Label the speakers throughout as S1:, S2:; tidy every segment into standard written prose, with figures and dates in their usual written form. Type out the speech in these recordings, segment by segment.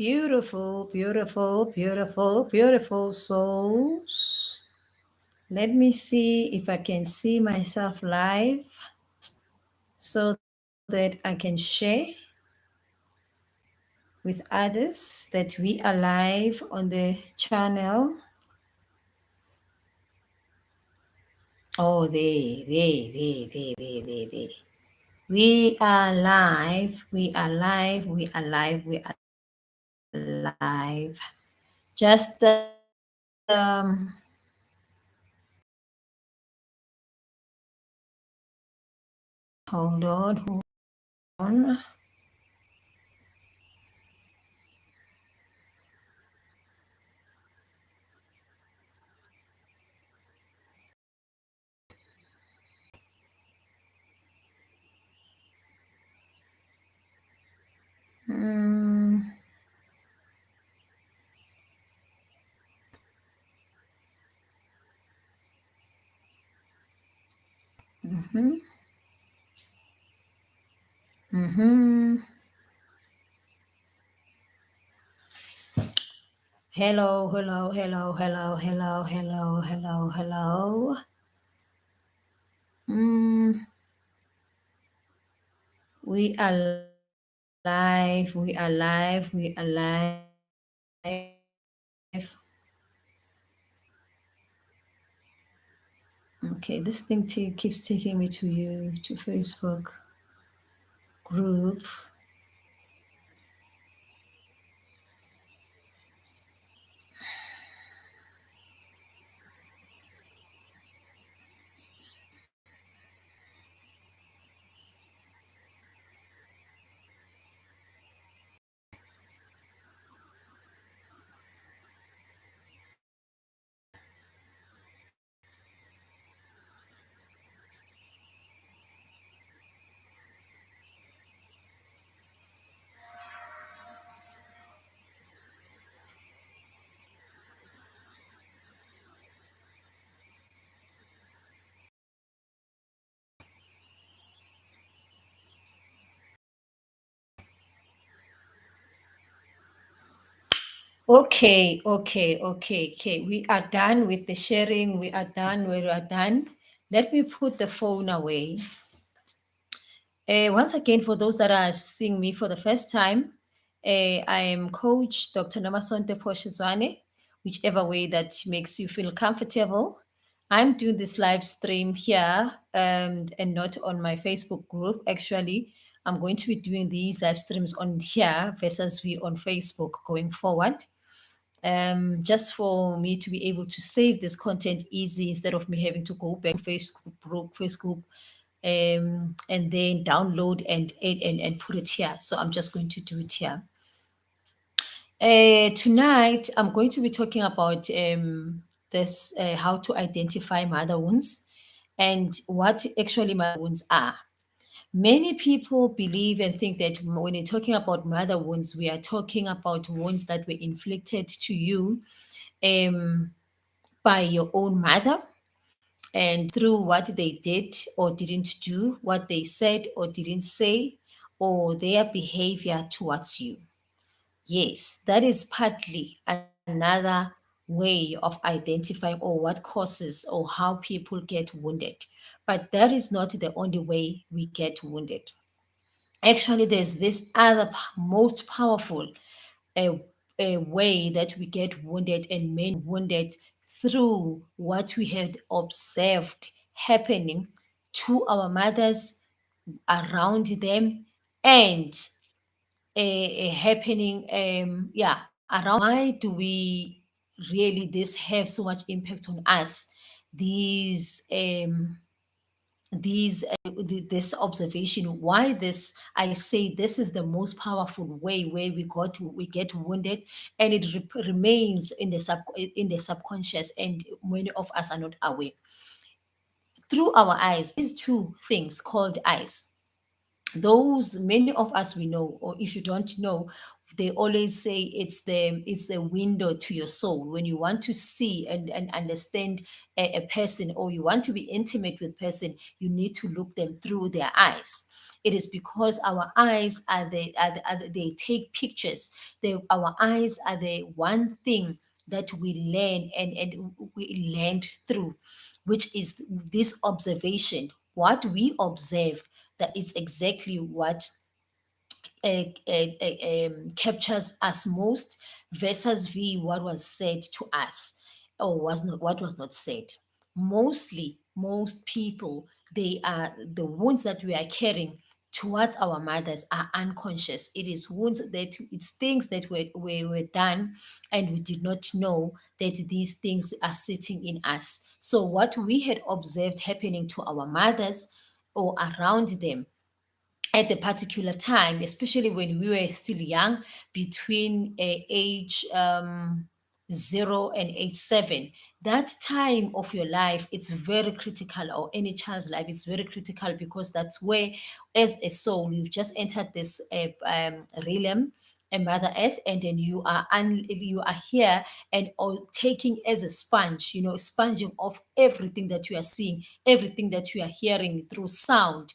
S1: Beautiful, beautiful, beautiful, beautiful souls. Let me see if I can see myself live so that I can share with others that we are live on the channel. Oh, they. We are live, we are live, we are live, we are live. Just hold on, hold on. Mm, mhm, mhm. Hello, hello, hello, hello, hello, hello, hello, hello. Mm, we are live, we are live, we are live. Okay, this thing keeps taking me to you, to Facebook group. Okay. We are done with the sharing. We are done. We are done. Let me put the phone away. Once again, for those that are seeing me for the first time, I am Coach Dr. Namasonte Poshizwane, whichever way that makes you feel comfortable. I'm doing this live stream here and not on my Facebook group. Actually, I'm going to be doing these live streams on here versus we on Facebook going forward. Just for me to be able to save this content easy instead of me having to go back to Facebook and then download and put it here. So I'm just going to do it here. Tonight, I'm going to be talking about this how to identify mother wounds and what actually mother wounds are. Many people believe and think that when you're talking about mother wounds, we are talking about wounds that were inflicted to you um, by your own mother and through what they did or didn't do, what they said or didn't say, or their behavior towards you. Yes, that is partly another way of identifying or what causes or how people get wounded. But that is not the only way we get wounded. Actually, there's this other most powerful a way that we get wounded and men wounded through what we had observed happening to our mothers around them and happening around. Why do we really this have so much impact on us, these this observation, why this, I say this is the most powerful way where we get wounded, and it remains in the subconscious, and many of us are not aware. Through our eyes, these two things called eyes, those many of us we know, or if you don't know, they always say it's the window to your soul. When you want to see and understand a person, or you want to be intimate with person, you need to look them through their eyes. It is because our eyes they take pictures. Our eyes are the one thing that we learn and we learned through, which is this observation. What we observe, that is exactly what captures us most, versus what was said to us, or was not what was not said. Mostly, most people, they are the wounds that we are carrying towards our mothers are unconscious. It is wounds that it's things that were done, and we did not know that these things are sitting in us. So what we had observed happening to our mothers or around them at the particular time, especially when we were still young, between age 0 and age 7, that time of your life, it's very critical, or any child's life is very critical, because that's where, as a soul, you've just entered this realm, a Mother Earth, and then you are here and all taking as a sponge, sponging off everything that you are seeing, everything that you are hearing through sound,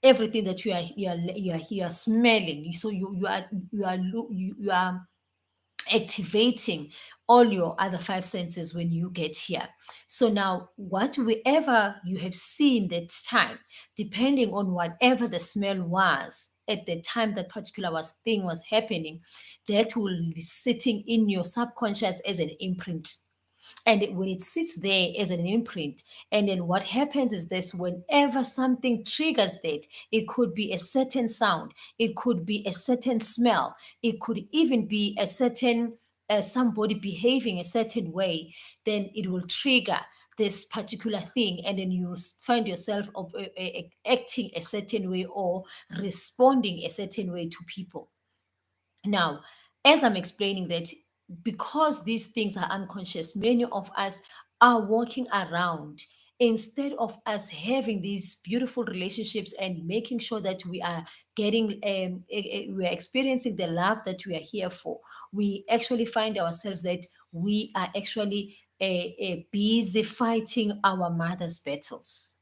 S1: everything that you are smelling. So you are activating all your other five senses when you get here. So now, whatever you have seen that time, depending on whatever the smell was at the time that particular thing was happening, that will be sitting in your subconscious as an imprint. And when it sits there as an imprint, and then what happens is this: whenever something triggers that, it could be a certain sound, it could be a certain smell, it could even be a certain somebody behaving a certain way, then it will trigger this particular thing, and then you find yourself acting a certain way, or responding a certain way to people. Now, as I'm explaining that, because these things are unconscious, many of us are walking around, instead of us having these beautiful relationships and making sure that we are getting, we are experiencing the love that we are here for. We actually find ourselves that we are actually busy fighting our mother's battles.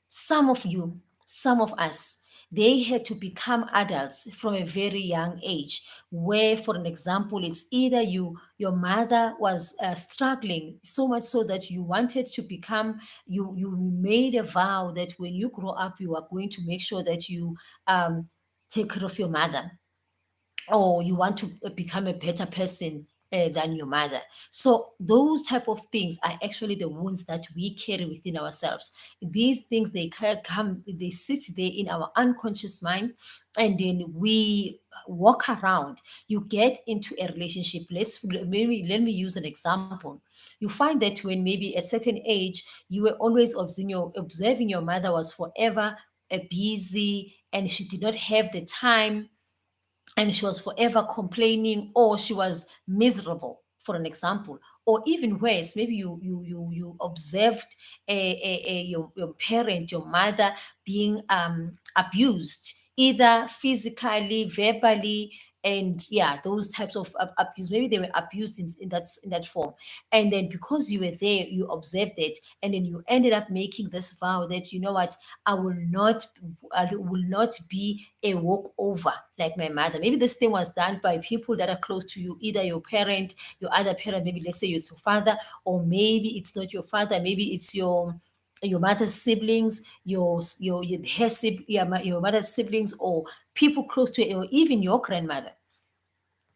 S1: Some of you, some of us, they had to become adults from a very young age, where, for an example, it's either your mother was struggling so much so that you wanted to become, you made a vow that when you grow up, you are going to make sure that you take care of your mother, or you want to become a better person than your mother. So those type of things are actually the wounds that we carry within ourselves. These things, they sit there in our unconscious mind, and then we walk around. You get into a relationship. Let me use an example. You find that when maybe a certain age, you were always observing your mother was forever busy, and she did not have the time, and she was forever complaining, or she was miserable, for an example. Or even worse, maybe you observed your parent, your mother, being abused, either physically, verbally, and yeah, those types of abuse. Maybe they were abused in that form, and then because you were there, you observed it, and then you ended up making this vow that, you know what, I will not be a walkover like my mother. Maybe this thing was done by people that are close to you, either your parent, your other parent, maybe let's say it's your father, or maybe it's not your father, maybe it's your mother's siblings, your mother's siblings, or people close to you, or even your grandmother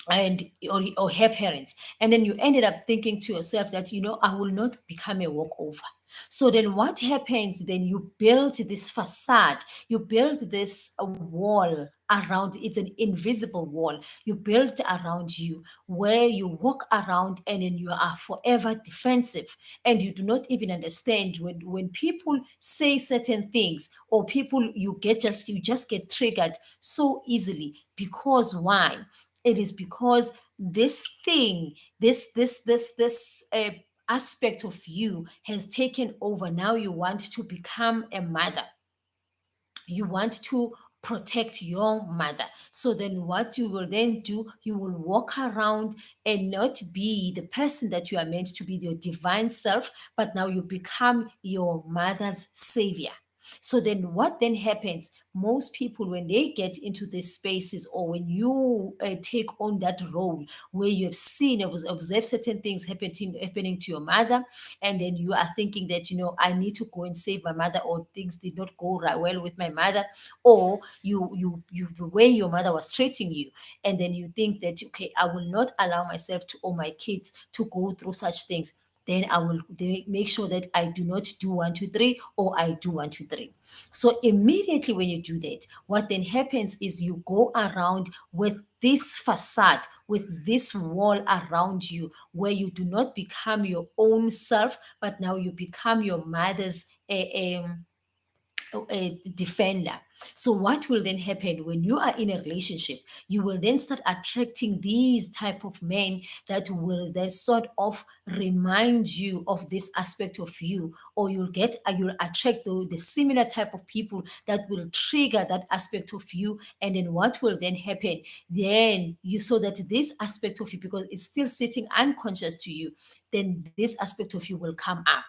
S1: and or her parents. And then you ended up thinking to yourself that, I will not become a walkover. So then what happens? Then you build this facade, you build this wall around. It's an invisible wall you build around you, where you walk around, and then you are forever defensive, and you do not even understand when people say certain things, or people, you just get triggered so easily. Because why? It is because this thing, this aspect of you has taken over. Now you want to become a mother, you want to protect your mother. So then what you will then do, you will walk around and not be the person that you are meant to be, your divine self, but now you become your mother's savior. So then what then happens? Most people, when they get into these spaces, or when you take on that role where you have seen, observed certain things happening to your mother, and then you are thinking that, I need to go and save my mother, or things did not go right well with my mother, or you the way your mother was treating you, and then you think that, okay, I will not allow myself to, or my kids to go through such things. Then I will make sure that I do not do one, two, three, or I do one, two, three. So immediately when you do that, what then happens is you go around with this facade, with this wall around you, where you do not become your own self, but now you become your mother's a defender. So what will then happen when you are in a relationship? You will then start attracting these type of men that will then sort of remind you of this aspect of you, or you'll attract the similar type of people that will trigger that aspect of you. And then what will then happen? Then you saw that this aspect of you, because it's still sitting unconscious to you, then this aspect of you will come up,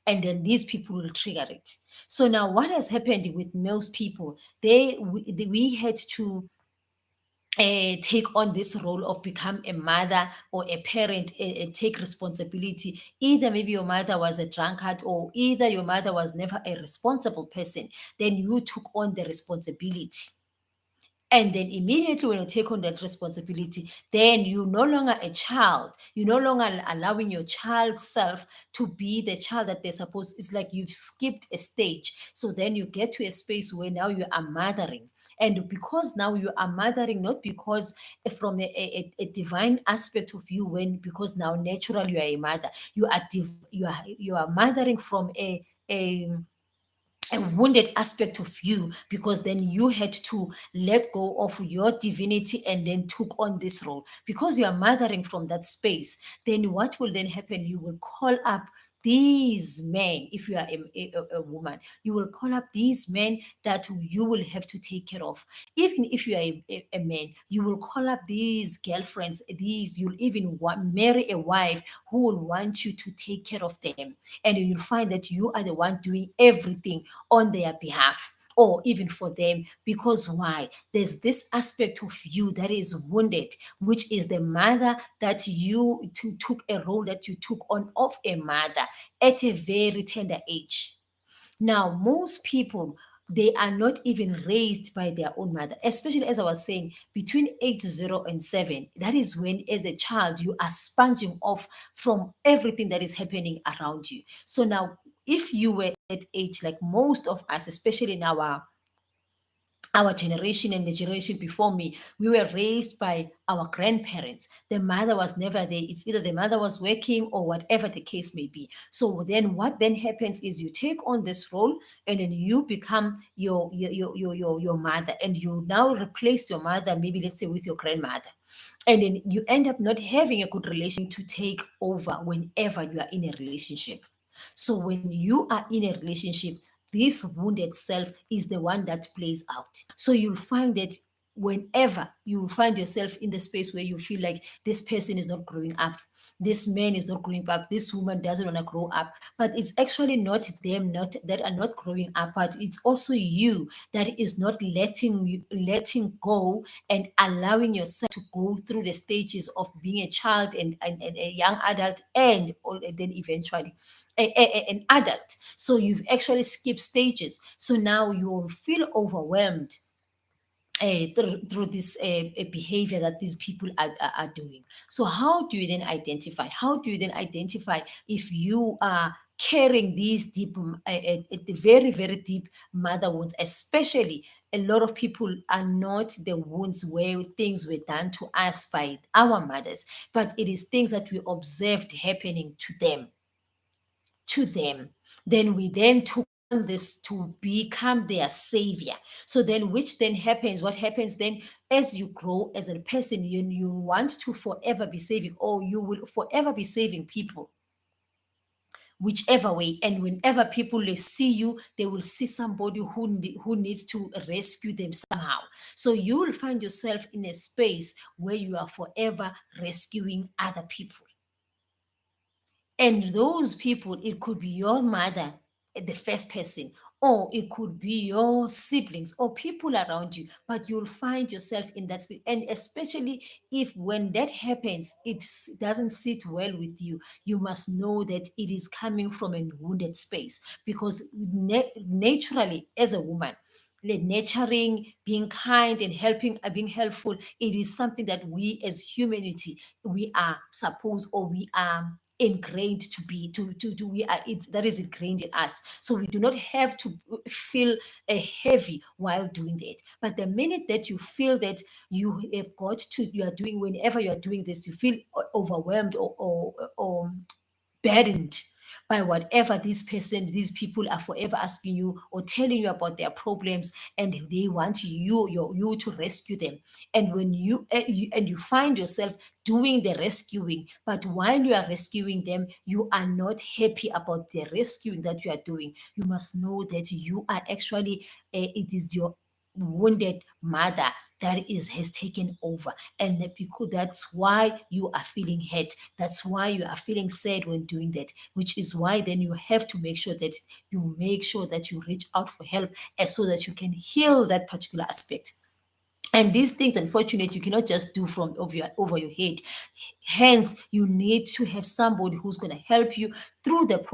S1: and then these people will trigger it. So now what has happened with most people, we had to take on this role of become a mother or a parent, take responsibility. Either maybe your mother was a drunkard, or either your mother was never a responsible person, then you took on the responsibility. And then immediately when you take on that responsibility, then you're no longer a child. You're no longer allowing your child self to be the child that they're supposed. It's like you've skipped a stage. So then you get to a space where now you are mothering. And because now you are mothering, not because from a divine aspect of you, when because now naturally you are a mother, you are mothering from a wounded aspect of you, because then you had to let go of your divinity and then took on this role because you are mothering from that space. Then what will then happen? You will call up these men. If you are a woman, you will call up these men that you will have to take care of. Even if you are a man, you will call up these girlfriends, you'll even marry a wife who will want you to take care of them, and you'll find that you are the one doing everything on their behalf, or even for them. Because why? There's this aspect of you that is wounded, which is the mother that you took a role that you took on of a mother at a very tender age. Now, most people, they are not even raised by their own mother, especially as I was saying, between age 0 and 7. That is when, as a child, you are sponging off from everything that is happening around you. So now, if you were at age like most of us, especially in our generation and the generation before me, we were raised by our grandparents. The mother was never there. It's either the mother was working or whatever the case may be. So then what then happens is you take on this role, and then you become your mother, and you now replace your mother, maybe let's say with your grandmother. And then you end up not having a good relation to take over whenever you are in a relationship. So when you are in a relationship, this wounded self is the one that plays out. So you'll find that whenever you find yourself in the space where you feel like this person is not growing up, this man is not growing up, this woman doesn't want to grow up, but it's actually not them not that are not growing up, but it's also you that is not letting go and allowing yourself to go through the stages of being a child and a young adult, and then eventually an adult. So you've actually skipped stages. So now you will feel overwhelmed through this behavior that these people are doing. So how do you then identify? How do you then identify if you are carrying these deep, the very, very deep mother wounds, especially a lot of people are not the wounds where things were done to us by our mothers, but it is things that we observed happening to them. Then we then took on this to become their savior. So then, which then happens, what happens then as you grow as a person, you want to forever be saving, or you will forever be saving people. whichever way. And whenever people they see you, they will see somebody who needs to rescue them somehow. So you'll find yourself in a space where you are forever rescuing other people. And those people, it could be your mother, the first person, or it could be your siblings or people around you, but you'll find yourself in that space. And especially if when that happens, doesn't sit well with you, you must know that it is coming from a wounded space. Because naturally, as a woman, nurturing, being kind, and helping, being helpful, it is something that we as humanity we are supposed, or we are ingrained to be to we are it that is ingrained in us. So we do not have to feel heavy while doing that. But the minute that you feel that you are doing, whenever you are doing this, you feel overwhelmed, or burdened by whatever these people are forever asking you or telling you about their problems, and they want you to rescue them. And when you find yourself doing the rescuing, but while you are rescuing them, you are not happy about the rescuing that you are doing, you must know that you are actually it is your wounded mother that is has taken over. And because that's why you are feeling hurt, that's why you are feeling sad when doing that, which is why then you have to make sure that you reach out for help, so that you can heal that particular aspect. And these things, unfortunately, you cannot just do from over your head. Hence, you need to have somebody who's going to help you through the